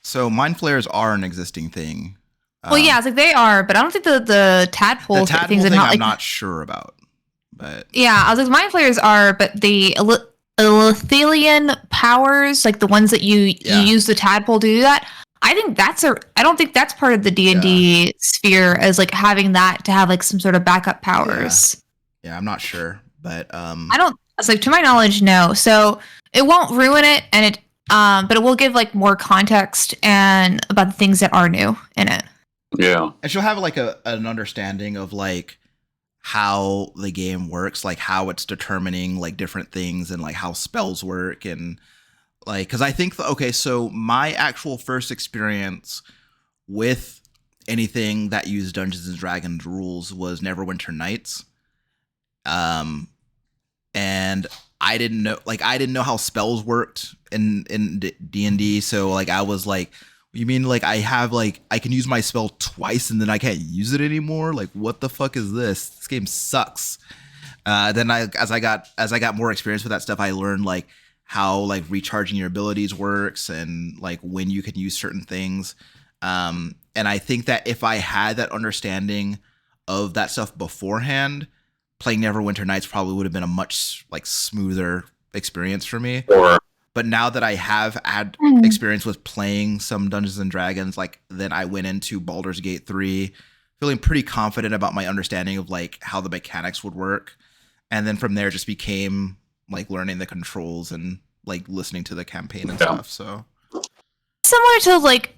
So mind flayers are an existing thing. Well, yeah, it's like they are, but I don't think the tadpole things thing are not, I'm not sure about. But yeah, I was like, mind flayers are, but the Elithelian powers, like the ones that you use the tadpole to do that, I don't think that's part of the D&D sphere as like having that to have like some sort of backup powers. Yeah, I'm not sure, but I don't. It's like to my knowledge, no. So it won't ruin it, and but it will give like more context and about the things that are new in it. Yeah. and she'll have like an understanding of like how the game works, like how it's determining like different things and like how spells work and like because I think okay, so my actual first experience with anything that used Dungeons and Dragons rules was Neverwinter Nights. And I didn't know how spells worked in D&D, so like I was like, you mean like I can use my spell twice and then I can't use it anymore? Like what the fuck is this? This game sucks. Then as I got more experience with that stuff, I learned like how like recharging your abilities works and like when you can use certain things. And I think that if I had that understanding of that stuff beforehand, playing Neverwinter Nights probably would have been a much like smoother experience for me. Or But now that I have had experience with playing some Dungeons and Dragons, like then I went into Baldur's Gate 3 feeling pretty confident about my understanding of like how the mechanics would work. And then from there just became like learning the controls and like listening to the campaign and stuff. So Similar to like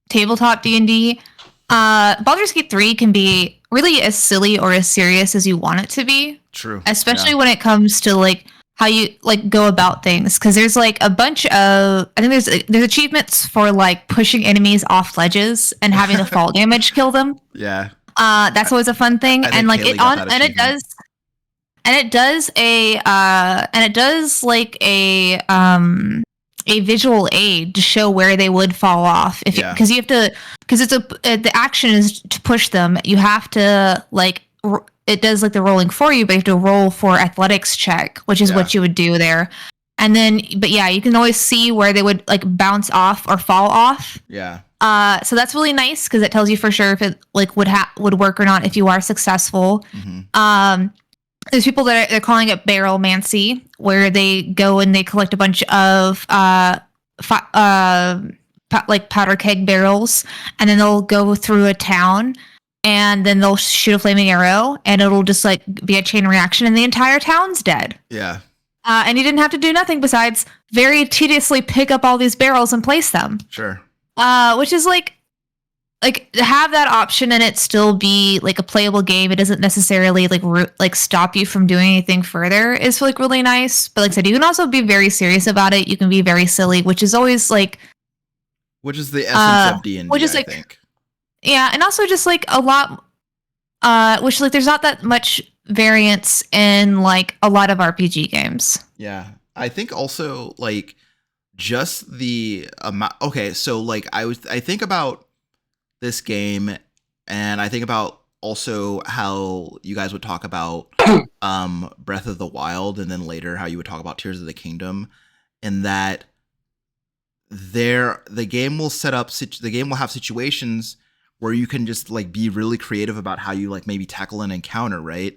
tabletop D&D, Baldur's Gate 3 can be really as silly or as serious as you want it to be. True. Especially when it comes to like how you like go about things, because there's like a bunch of there's achievements for like pushing enemies off ledges and having the fall damage kill them. Yeah. That's always a fun thing. And like it does like a visual aid to show where they would fall off because you have to, because the action is to push them. You have to like it does like the rolling for you, but you have to roll for athletics check, which is what you would do there. And then, but yeah, you can always see where they would like bounce off or fall off. Yeah. So that's really nice because it tells you for sure if it like would work or not if you are successful. Mm-hmm. There's people that they're calling it barrelmancy, where they go and they collect a bunch of like powder keg barrels, and then they'll go through a town, and then they'll shoot a flaming arrow, and it'll just like be a chain reaction, and the entire town's dead. Yeah. And you didn't have to do nothing besides very tediously pick up all these barrels and place them. Sure. Which is like have that option and it still be like a playable game. It doesn't necessarily like stop you from doing anything further is like really nice. But like I said, you can also be very serious about it. You can be very silly, which is always like, which is the essence of D&D, which is I like, think. Yeah, and also just like a lot, which like there's not that much variance in like a lot of RPG games. Yeah, I think also like just the amount. Okay, so like I think about this game, and I think about also how you guys would talk about Breath of the Wild, and then later how you would talk about Tears of the Kingdom, and that the game will have situations where you can just like be really creative about how you like maybe tackle an encounter, right?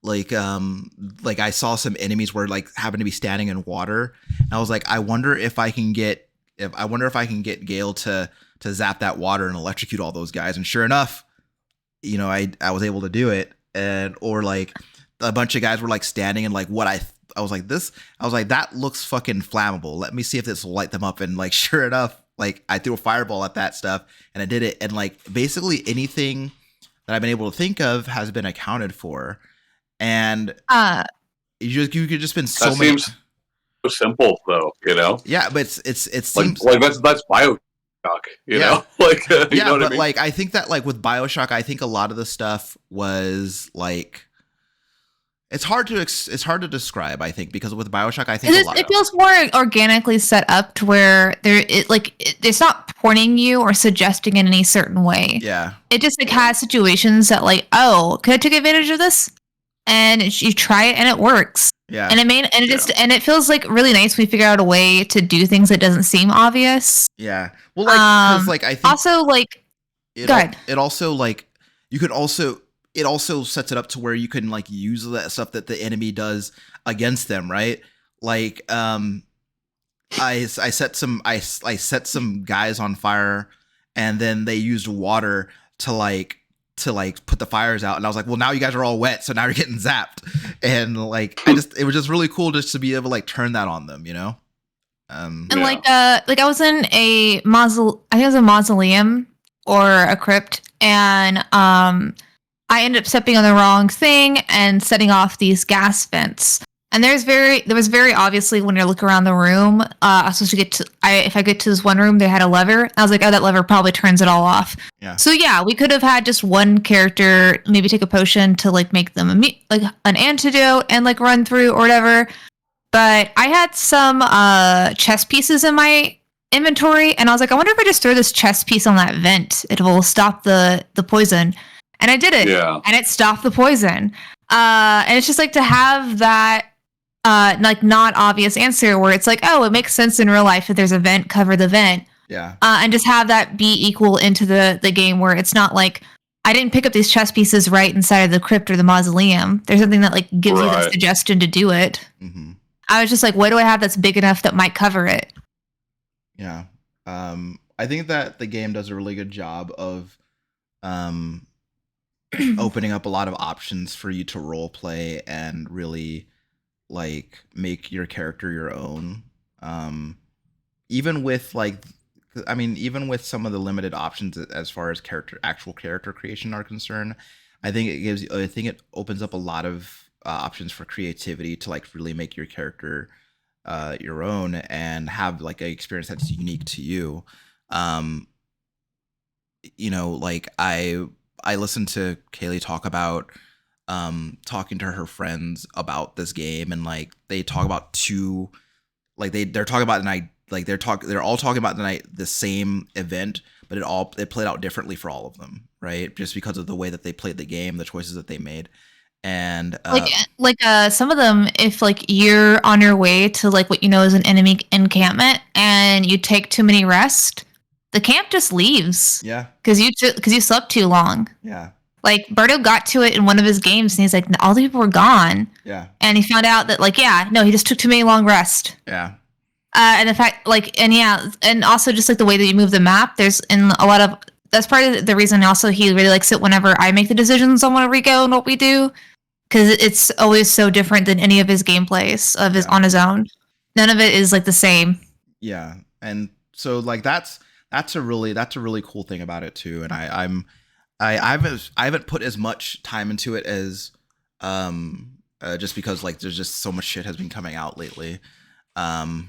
Like I saw some enemies where like happened to be standing in water, and I was like, I wonder if I can get Gale to zap that water and electrocute all those guys. And sure enough, you know, I was able to do it. And or like a bunch of guys were like standing and like I was like, that looks fucking flammable. Let me see if this will light them up. And like sure enough, like I threw a fireball at that stuff and I did it. And like basically anything that I've been able to think of has been accounted for. And you could just been so many. Seems so simple though, you know. Yeah, but it seems like that's BioShock, you know. Like you know what I mean? Like I think that like with BioShock, I think a lot of the stuff was like it's hard to describe. I think because with BioShock, I think it feels more organically set up to where it's not pointing you or suggesting in any certain way. Yeah, it just like has situations that like, oh, could I take advantage of this? And you try it and it works. Yeah. And it feels like really nice when we figure out a way to do things that doesn't seem obvious. Yeah. Well, like, 'cause, like I think also like it also like you could also it also sets it up to where you can like use that stuff that the enemy does against them, right? Like I set some guys on fire, and then they used water to to like put the fires out, and I was like, well, now you guys are all wet, so now you're getting zapped, and like it was just really cool just to be able to like turn that on them, you know. And like I was in I think it was a mausoleum or a crypt, and I ended up stepping on the wrong thing and setting off these gas vents. And there was very obviously when you look around the room, I was supposed to get to if I get to this one room, they had a lever. I was like, oh, that lever probably turns it all off. Yeah. So yeah, we could have had just one character maybe take a potion to like make them like an antidote and like run through or whatever. But I had some chess pieces in my inventory, and I was like, I wonder if I just throw this chess piece on that vent, it will stop the poison. And I did it, and it stopped the poison. And it's just like to have that like not obvious answer where it's like, oh, it makes sense in real life if there's a vent, cover the vent. Yeah. And just have that be equal into the game where it's not like I didn't pick up these chess pieces right inside of the crypt or the mausoleum. There's something that like gives you the suggestion to do it. Mm-hmm. I was just like, what do I have that's big enough that might cover it? Yeah. I think that the game does a really good job of opening up a lot of options for you to role play and really like make your character your own. Even with like, I mean, even with some of the limited options as far as actual character creation are concerned, I think it opens up a lot of options for creativity to like really make your character your own and have like an experience that's unique to you. You know, like I listened to Kaylee talk about talking to her friends about this game, and like they talk about they're talking about they're all talking about the same event, but it played out differently for all of them, right? Just because of the way that they played the game, the choices that they made. And some of them, if like you're on your way to like what you know is an enemy encampment and you take too many rest, the camp just leaves. Yeah, because you slept too long. Yeah, like Berto got to it in one of his games and he's like, all the people were gone. Yeah, and he found out that like, yeah, no, he just took too many long rest. Yeah. And the fact and also just like the way that you move the map, there's in a lot of that's part of the reason also he really likes it whenever I make the decisions on where we go and what we do. Because it's always so different than any of his gameplays on his own. None of it is like the same. Yeah, and so like that's a really cool thing about it too. And I haven't put as much time into it as just because like there's just so much shit has been coming out lately. But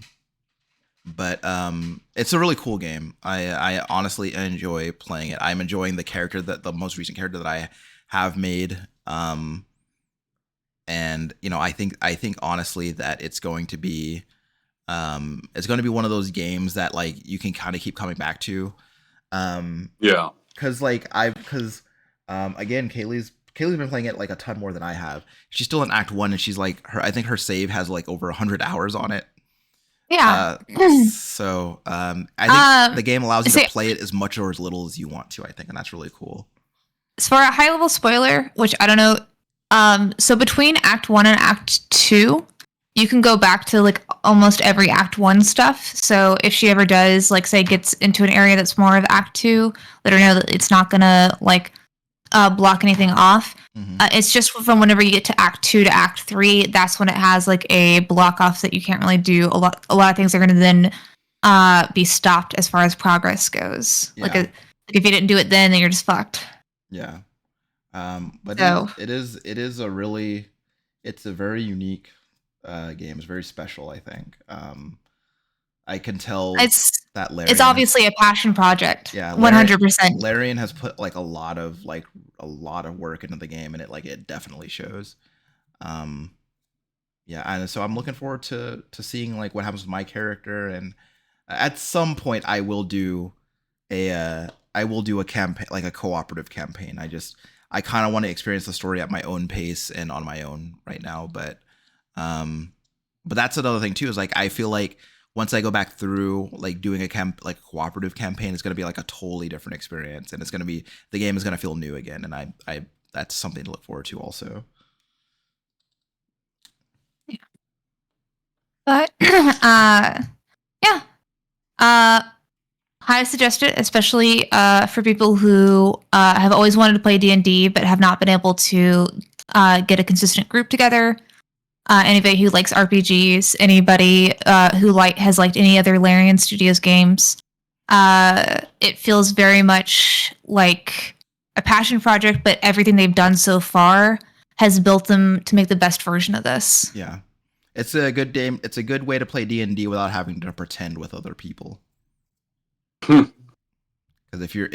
it's a really cool game. I honestly enjoy playing it. I'm enjoying the most recent character that I have made. And you know, I think honestly that it's going to be one of those games that like you can kind of keep coming back to. Yeah. Cause again, Kaylee's been playing it like a ton more than I have. She's still in Act 1 and she's like I think her save has like over 100 hours on it. Yeah. So I think the game allows you to play it as much or as little as you want to, I think, and that's really cool. As for a high level spoiler, which I don't know, so between Act 1 and Act 2, you can go back to like almost every Act 1 stuff. So if she ever does, like say gets into an area that's more of Act 2, let her know that it's not gonna like block anything off. Mm-hmm. It's just from whenever you get to Act 2 to Act 3, that's when it has like a block off that you can't really do. A lot of things are going to then be stopped as far as progress goes. Yeah. Like if you didn't do it then you're just fucked. Yeah. But so, it is it's a very unique game. It's very special, I think. I can tell that Larian, it's obviously a passion project. Yeah, 100%. Larian has put like a lot of work into the game, and it definitely shows. Yeah, and so I'm looking forward to seeing like what happens with my character, and at some point I will do a campaign, like a cooperative campaign. I kind of want to experience the story at my own pace and on my own right now, but that's another thing too, is like I feel like once I go back through like doing a cooperative campaign, it's going to be like a totally different experience, and the game is going to feel new again, and I that's something to look forward to also. Yeah. But yeah. Highly suggest it, especially for people who have always wanted to play D&D but have not been able to get a consistent group together. Anybody who likes RPGs, anybody who has liked any other Larian Studios games. It feels very much like a passion project, but everything they've done so far has built them to make the best version of this. Yeah, it's a good game. It's a good way to play D&D without having to pretend with other people. Because if you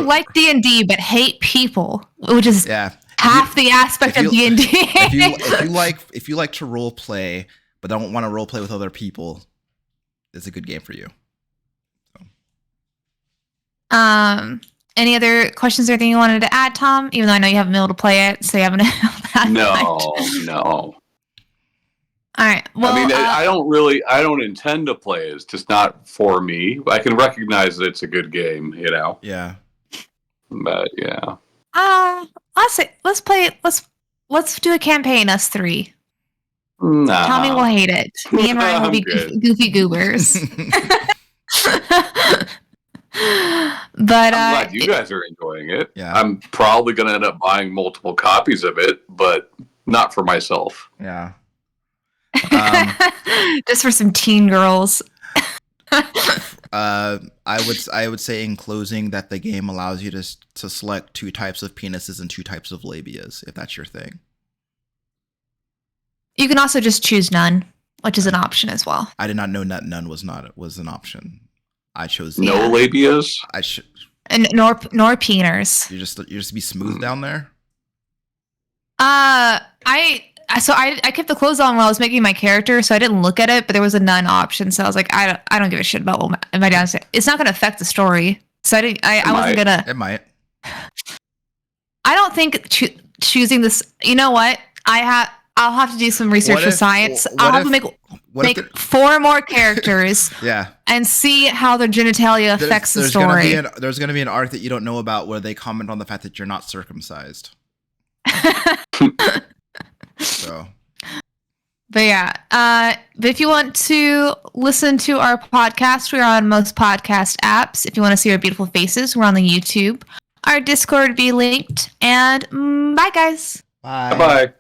like D&D but hate people, which is half the aspect of D&D. if you like to role play but don't want to role play with other people, it's a good game for you. So. Any other questions or anything you wanted to add, Tom? Even though I know you haven't been able to play it, so you haven't. No. All right. Well, I mean, I don't intend to play it. It's just not for me. I can recognize that it's a good game, you know. Yeah. But yeah. Let's play it. Let's do a campaign, us three. Nah. Tommy will hate it. Me and Ryan will be goofy goobers. But I'm glad you guys are enjoying it. Yeah. I'm probably going to end up buying multiple copies of it, but not for myself. Yeah. Just for some teen girls. I would say in closing that the game allows you to select 2 types of penises and 2 types of labias, if that's your thing. You can also just choose none, which is an option as well. I did not know that none was an option. I chose no labias. And nor peeners. You just be smooth down there. I kept the clothes on while I was making my character, so I didn't look at it. But there was a none option, so I was like, I don't give a shit about what my dad said. It's not going to affect the story, so I wasn't gonna. It might. I don't think choosing this. You know what? I'll have to do some research with science. I'll have to make 4 more characters. Yeah. And see how their genitalia affects the story. There's going to be an arc that you don't know about where they comment on the fact that you're not circumcised. So. But yeah. But if you want to listen to our podcast, we're on most podcast apps. If you want to see our beautiful faces, we're on the YouTube. Our Discord will be linked. And bye, guys. Bye. Bye.